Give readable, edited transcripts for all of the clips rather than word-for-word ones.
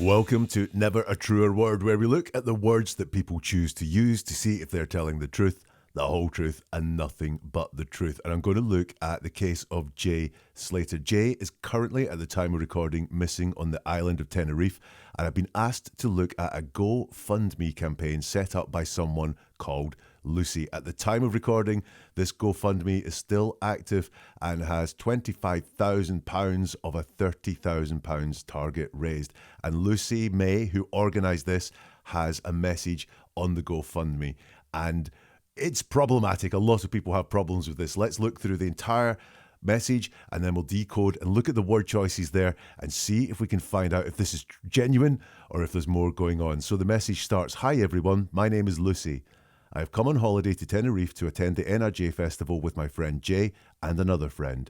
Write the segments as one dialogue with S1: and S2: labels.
S1: Welcome to Never a Truer Word, where we look at the words that people choose to use to see if they're telling the truth, the whole truth, and nothing but the truth. And I'm going to look at the case of Jay Slater. Jay is currently, at the time of recording, missing on the island of Tenerife, and I've been asked to look at a GoFundMe campaign set up by someone called Lucy. At the time of recording, this GoFundMe is still active and has £25,000 of a £30,000 target raised. And Lucy May, who organised this, has a message on the GoFundMe. And it's problematic. A lot of people have problems with this. Let's look through the entire message and then we'll decode and look at the word choices there and see if we can find out if this is genuine or if there's more going on. So the message starts, "Hi everyone, my name is Lucy. I have come on holiday to Tenerife to attend the NRJ festival with my friend Jay and another friend.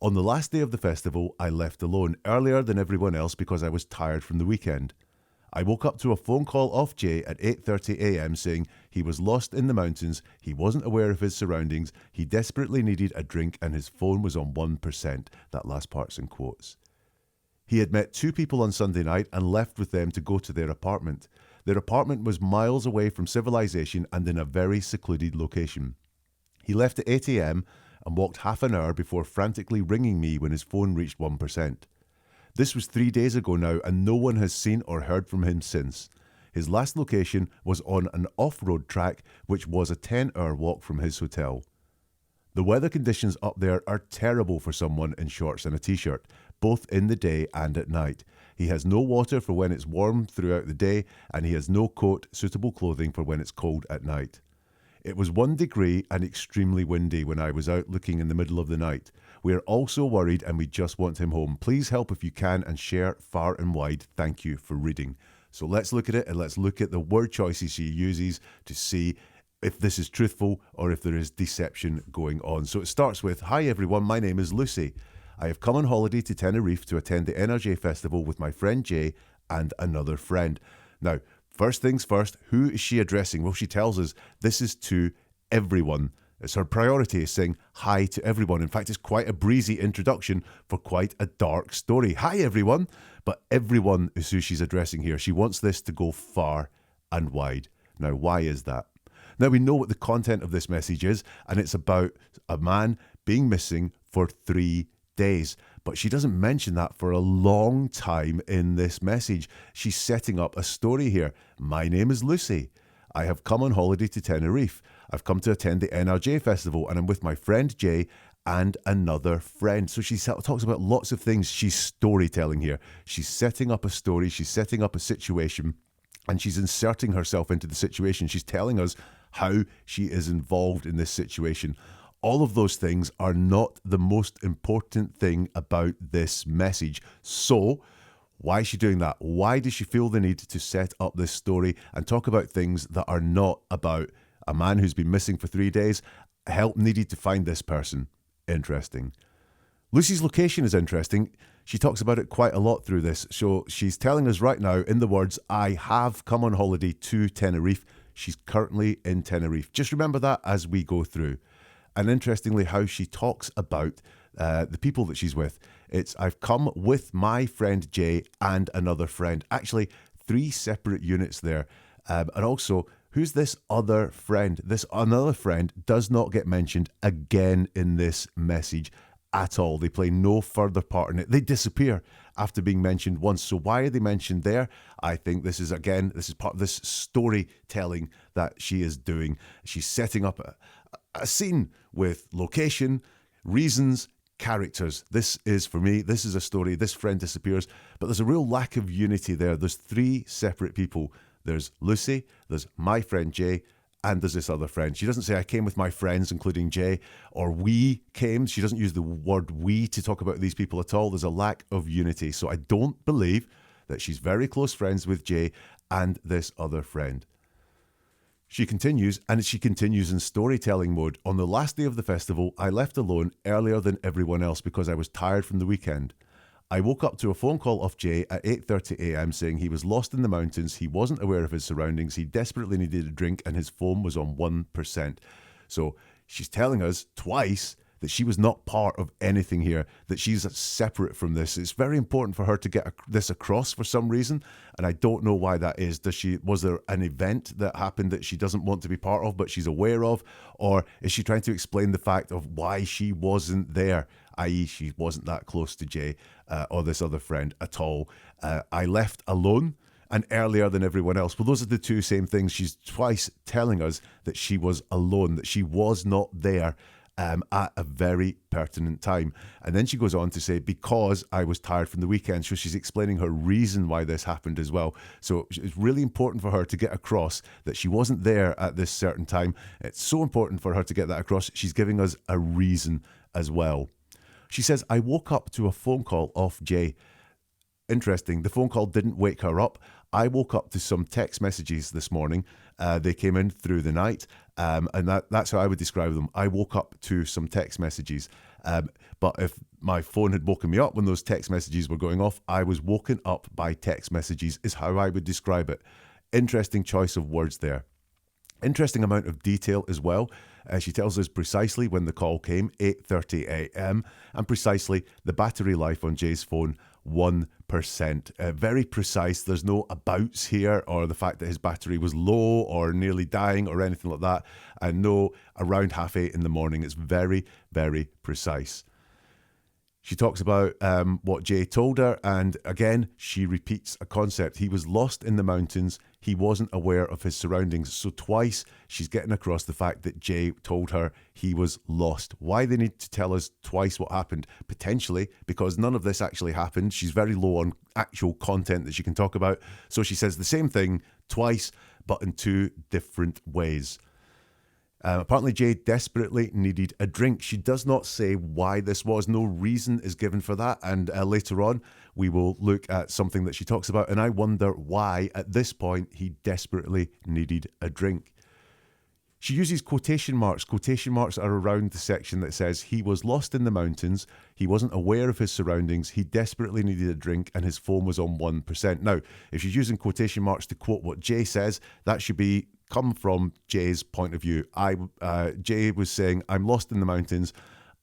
S1: On the last day of the festival, I left alone earlier than everyone else because I was tired from the weekend. I woke up to a phone call off Jay at 8:30 a.m. saying he was lost in the mountains, he wasn't aware of his surroundings, he desperately needed a drink and his phone was on 1%. That last part's in quotes. He had met two people on Sunday night and left with them to go to their apartment. Their apartment was miles away from civilization and in a very secluded location. He left at 8 a.m. and walked half an hour before frantically ringing me when his phone reached 1%. This was 3 days ago now and no one has seen or heard from him since. His last location was on an off-road track which was a 10-hour walk from his hotel. The weather conditions up there are terrible for someone in shorts and a t-shirt, both in the day and at night. He has no water for when it's warm throughout the day, and he has no coat, suitable clothing for when it's cold at night. It was 1 degree and extremely windy when I was out looking in the middle of the night. We are all so worried and we just want him home. Please help if you can and share far and wide. Thank you for reading." So let's look at it and let's look at the word choices she uses to see if this is truthful or if there is deception going on. So it starts with, "Hi everyone, my name is Lucy. I have come on holiday to Tenerife to attend the NRJ festival with my friend Jay and another friend." Now, first things first, who is she addressing? Well, she tells us this is to everyone. It's her priority is saying hi to everyone. In fact, it's quite a breezy introduction for quite a dark story. Hi everyone, but everyone is who she's addressing here. She wants this to go far and wide. Now, why is that? Now, we know what the content of this message is, and it's about a man being missing for 3 days. But she doesn't mention that for a long time in this message. She's setting up a story here. My name is Lucy. I have come on holiday to Tenerife. I've come to attend the NRJ festival and I'm with my friend Jay and another friend. So she talks about lots of things. She's storytelling here. She's setting up a story. She's setting up a situation and she's inserting herself into the situation. She's telling us how she is involved in this situation. All of those things are not the most important thing about this message. So why is she doing that? Why does she feel the need to set up this story and talk about things that are not about a man who's been missing for 3 days? Help needed to find this person. Interesting. Lucy's location is interesting. She talks about it quite a lot through this. So she's telling us right now in the words, I have come on holiday to Tenerife. She's currently in Tenerife. Just remember that as we go through. And interestingly, how she talks about the people that she's with. It's, I've come with my friend Jay and another friend. Actually, 3 separate units there. And also, who's this other friend? This another friend does not get mentioned again in this message at all. They play no further part in it. They disappear after being mentioned once. So why are they mentioned there? I think this is part of this storytelling that she is doing. She's setting up a scene with location, reasons, characters. This is, for me, this is a story. This friend disappears, but there's a real lack of unity there. There's 3 separate people. There's Lucy, there's my friend Jay, and there's this other friend. She doesn't say, I came with my friends, including Jay, or we came. She doesn't use the word we to talk about these people at all. There's a lack of unity. So I don't believe that she's very close friends with Jay and this other friend. She continues in storytelling mode. On the last day of the festival, I left alone earlier than everyone else because I was tired from the weekend. I woke up to a phone call off Jay at 8:30 a.m. saying he was lost in the mountains, he wasn't aware of his surroundings, he desperately needed a drink and his phone was on 1%. So she's telling us twice that she was not part of anything here, that she's separate from this. It's very important for her to get this across for some reason, and I don't know why that is. Was there an event that happened that she doesn't want to be part of but she's aware of, or is she trying to explain the fact of why she wasn't there, i.e. she wasn't that close to Jay or this other friend at all? I left alone and earlier than everyone else. Well, those are the two same things. She's twice telling us that she was alone, that she was not there at a very pertinent time. And then she goes on to say, because I was tired from the weekend. So she's explaining her reason why this happened as well. So it's really important for her to get across that she wasn't there at this certain time. It's so important for her to get that across. She's giving us a reason as well. She says, I woke up to a phone call off Jay. Interesting. The phone call didn't wake her up. I woke up to some text messages this morning. They came in through the night, and that's how I would describe them. I woke up to some text messages. But if my phone had woken me up when those text messages were going off, I was woken up by text messages is how I would describe it. Interesting choice of words there. Interesting amount of detail as well. She tells us precisely when the call came, 8:30 a.m, and precisely the battery life on Jay's phone, 1%. Very precise. There's no abouts here or the fact that his battery was low or nearly dying or anything like that. And no, around 8:30 in the morning. It's very, very precise. She talks about what Jay told her, and again, she repeats a concept. He was lost in the mountains. He wasn't aware of his surroundings. So twice, she's getting across the fact that Jay told her he was lost. Why they need to tell us twice what happened? Potentially because none of this actually happened. She's very low on actual content that she can talk about. So she says the same thing twice, but in two different ways. Apparently, Jay desperately needed a drink. She does not say why this was. No reason is given for that. And later on, we will look at something that she talks about. And I wonder why, at this point, he desperately needed a drink. She uses quotation marks. Quotation marks are around the section that says he was lost in the mountains. He wasn't aware of his surroundings. He desperately needed a drink and his phone was on 1%. Now, if she's using quotation marks to quote what Jay says, that should come from Jay's point of view. Jay was saying, I'm lost in the mountains.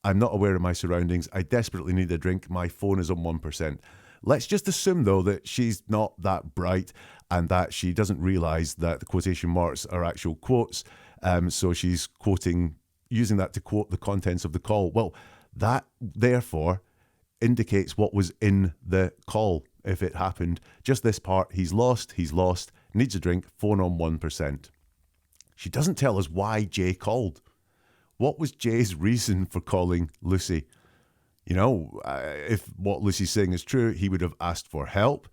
S1: I'm not aware of my surroundings. I desperately need a drink. My phone is on 1%. Let's just assume, though, that she's not that bright and that she doesn't realize that the quotation marks are actual quotes. So she's using that to quote the contents of the call. Well, that therefore indicates what was in the call if it happened. Just this part, he's lost, needs a drink, phone on 1%. She doesn't tell us why Jay called. What was Jay's reason for calling Lucy? You know, if what Lucy's saying is true, he would have asked for help,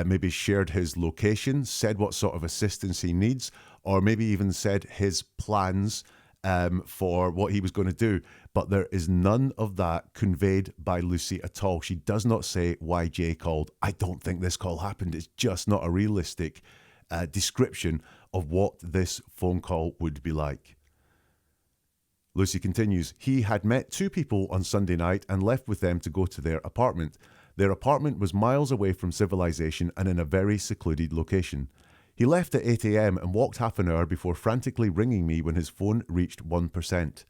S1: maybe shared his location, said what sort of assistance he needs, or maybe even said his plans for what he was going to do. But there is none of that conveyed by Lucy at all. She does not say why Jay called. I don't think this call happened. It's just not a realistic description of what this phone call would be like. Lucy continues, he had met two people on Sunday night and left with them to go to their apartment. Their apartment was miles away from civilization and in a very secluded location. He left at 8 a.m. and walked half an hour before frantically ringing me when his phone reached 1%.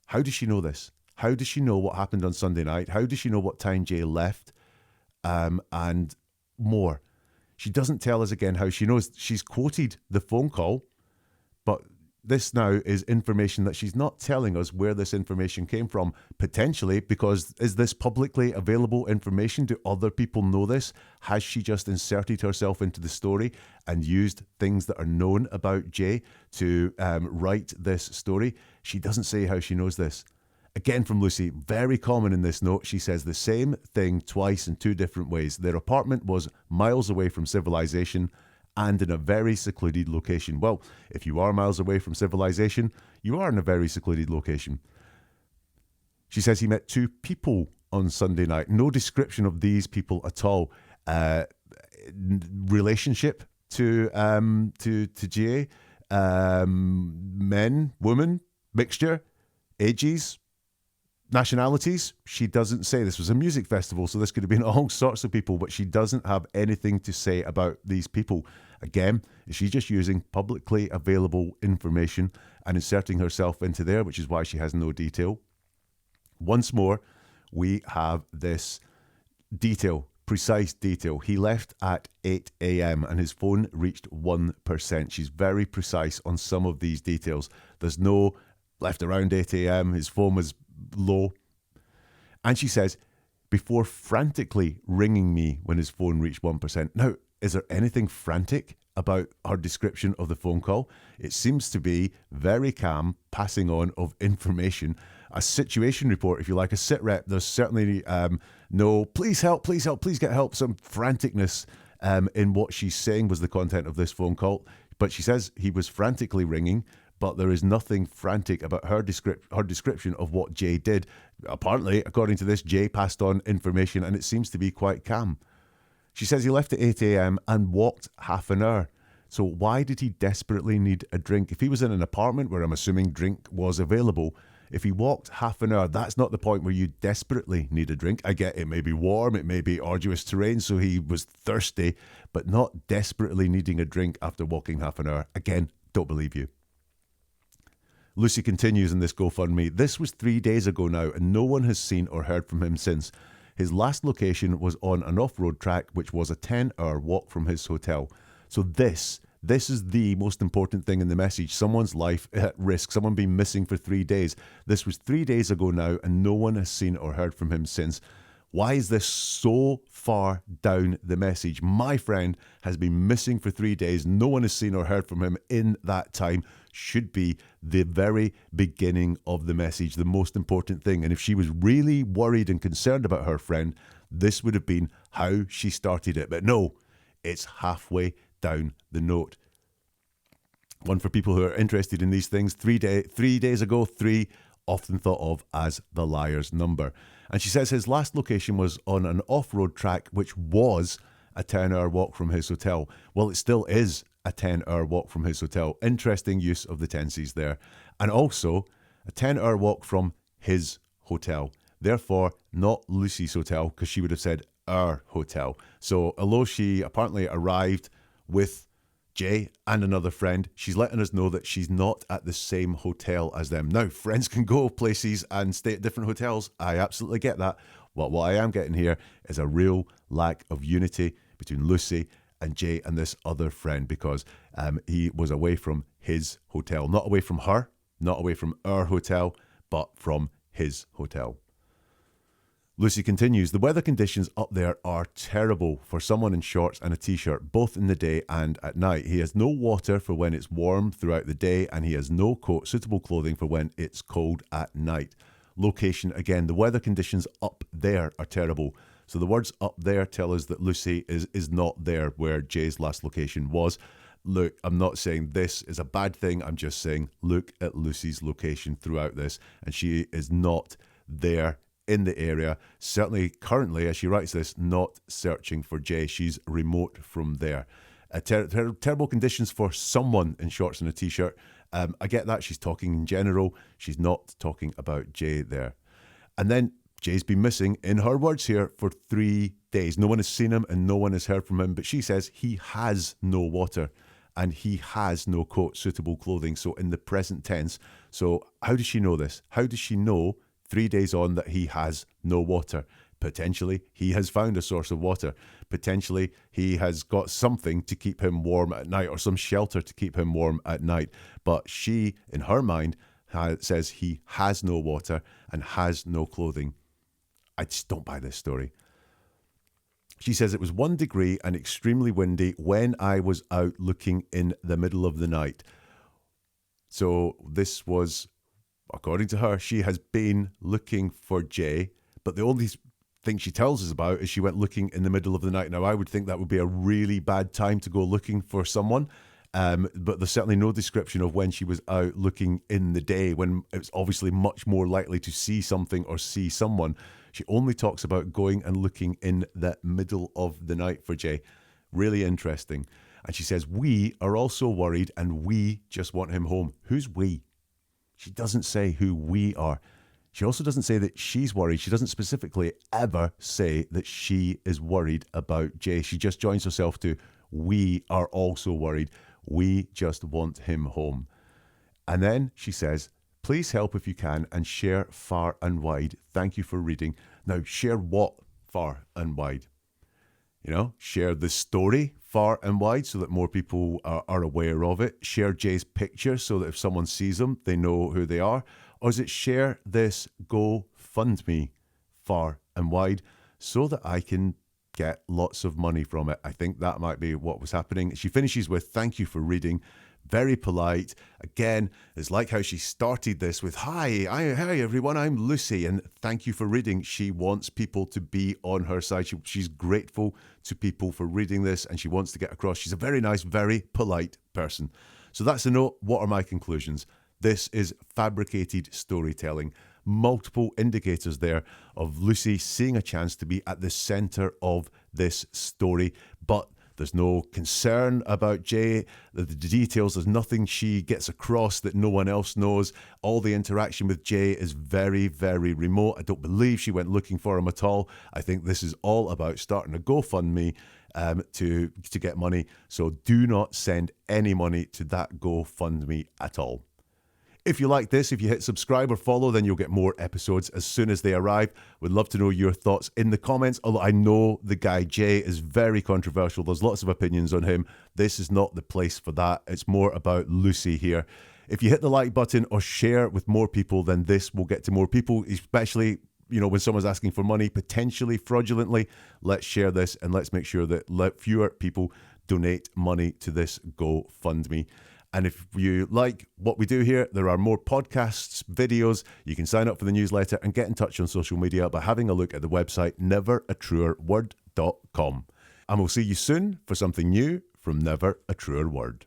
S1: How does she know this? How does she know what happened on Sunday night? How does she know what time Jay left? And more. She doesn't tell us again how she knows. She's quoted the phone call, but this now is information that she's not telling us where this information came from. Potentially, because is this publicly available information? Do other people know this? Has she just inserted herself into the story and used things that are known about Jay to write this story? She doesn't say how she knows this. Again from Lucy, very common in this note, she says the same thing twice in two different ways. Their apartment was miles away from civilization and in a very secluded location. Well, if you are miles away from civilization, you are in a very secluded location. She says he met two people on Sunday night. No description of these people at all. Relationship to Jay, men, women, mixture, ages, nationalities. She doesn't say. This was a music festival, so this could have been all sorts of people, but she doesn't have anything to say about these people. Again, she's just using publicly available information and inserting herself into there, which is why she has no detail. Once more, we have this detail, precise detail. He left at 8 a.m. and his phone reached 1%. She's very precise on some of these details. There's no left around 8 a.m. His phone was low. And she says, before frantically ringing me when his phone reached 1%. Now, is there anything frantic about her description of the phone call? It seems to be very calm, passing on of information, a situation report, if you like, a sit rep. There's certainly no, please help, please help, please get help. Some franticness in what she's saying was the content of this phone call. But she says he was frantically ringing, but there is nothing frantic about her description of what Jay did. Apparently, according to this, Jay passed on information and it seems to be quite calm. She says he left at 8 a.m. and walked half an hour. So why did he desperately need a drink? If he was in an apartment where I'm assuming drink was available, if he walked half an hour, that's not the point where you desperately need a drink. I get it may be warm, it may be arduous terrain, so he was thirsty, but not desperately needing a drink after walking half an hour. Again, don't believe you. Lucy continues in this GoFundMe. This was 3 days ago now, and no one has seen or heard from him since. His last location was on an off-road track, which was a 10-hour walk from his hotel. So this is the most important thing in the message. Someone's life at risk, someone being missing for 3 days. This was 3 days ago now, and no one has seen or heard from him since. Why is this so far down the message? My friend has been missing for 3 days. No one has seen or heard from him in that time. Should be the very beginning of the message, the most important thing. And if she was really worried and concerned about her friend, this would have been how she started it. But no, it's halfway down the note. One for people who are interested in these things. 3 days ago, 3 often thought of as the liar's number. And she says his last location was on an off-road track, which was a 10-hour walk from his hotel. Well, it still is a 10-hour walk from his hotel. Interesting use of the tenses there. And also a 10-hour walk from his hotel. Therefore, not Lucy's hotel, because she would have said our hotel. So although she apparently arrived with Jay and another friend, she's letting us know that she's not at the same hotel as them. Now, friends can go places and stay at different hotels. I absolutely get that. But what I am getting here is a real lack of unity between Lucy and Jay and this other friend, because he was away from his hotel. Not away from her, not away from our hotel, but from his hotel. Lucy continues, the weather conditions up there are terrible for someone in shorts and a t-shirt, both in the day and at night. He has no water for when it's warm throughout the day, and he has no coat, suitable clothing for when it's cold at night. Location, again, the weather conditions up there are terrible. So the words up there tell us that Lucy is not there where Jay's last location was. Look, I'm not saying this is a bad thing. I'm just saying look at Lucy's location throughout this, and she is not there in the area. Certainly currently, as she writes this, not searching for Jay. She's remote from there. Terrible conditions for someone in shorts and a t-shirt. I get that. She's talking in general. She's not talking about Jay there. And then Jay's been missing, in her words here, for 3 days. No one has seen him and no one has heard from him, but she says he has no water and he has no coat, suitable clothing. So in the present tense. So how does she know this? How does she know 3 days on that he has no water? Potentially he has found a source of water. Potentially he has got something to keep him warm at night, or some shelter to keep him warm at night. But she, in her mind, says he has no water and has no clothing. I just don't buy this story. She says it was 1 degree and extremely windy when I was out looking in the middle of the night. So this was, according to her, she has been looking for Jay, but the only thing she tells us about is she went looking in the middle of the night. Now, I would think that would be a really bad time to go looking for someone, but there's certainly no description of when she was out looking in the day, when it's obviously much more likely to see something or see someone. She only talks about going and looking in the middle of the night for Jay. Really interesting. And she says, we are also worried and we just want him home. Who's we? She doesn't say who we are. She also doesn't say that she's worried. She doesn't specifically ever say that she is worried about Jay. She just joins herself to, we are also worried. We just want him home. And then she says, Please help if you can and share far and wide. Thank you for reading. Now, share what far and wide? Share the story far and wide so that more people are aware of it. Share Jay's picture so that if someone sees them, they know who they are. Or is it share this GoFundMe far and wide so that I can get lots of money from it? I think that might be what was happening. She finishes with, thank you for reading. Very polite. Again, it's like how she started this with, hi everyone, I'm Lucy, and thank you for reading. She wants people to be on her side. She's grateful to people for reading this, and she wants to get across. She's a very nice, very polite person. So that's the note. What are my conclusions? This is fabricated storytelling. Multiple indicators there of Lucy seeing a chance to be at the center of this story, but there's no concern about Jay, the details, there's nothing she gets across that no one else knows. All the interaction with Jay is very, very remote. I don't believe she went looking for him at all. I think this is all about starting a GoFundMe to get money. So do not send any money to that GoFundMe at all. If you like this, if you hit subscribe or follow, then you'll get more episodes as soon as they arrive. Would love to know your thoughts in the comments, although I know the guy Jay is very controversial. There's lots of opinions on him. This is not the place for that. It's more about Lucy here. If you hit the like button or share with more people, then this will get to more people, especially when someone's asking for money, potentially fraudulently. Let's share this and let's make sure that fewer people donate money to this GoFundMe. And if you like what we do here, there are more podcasts, videos. You can sign up for the newsletter and get in touch on social media by having a look at the website neveratruerword.com. And we'll see you soon for something new from Never a Truer Word.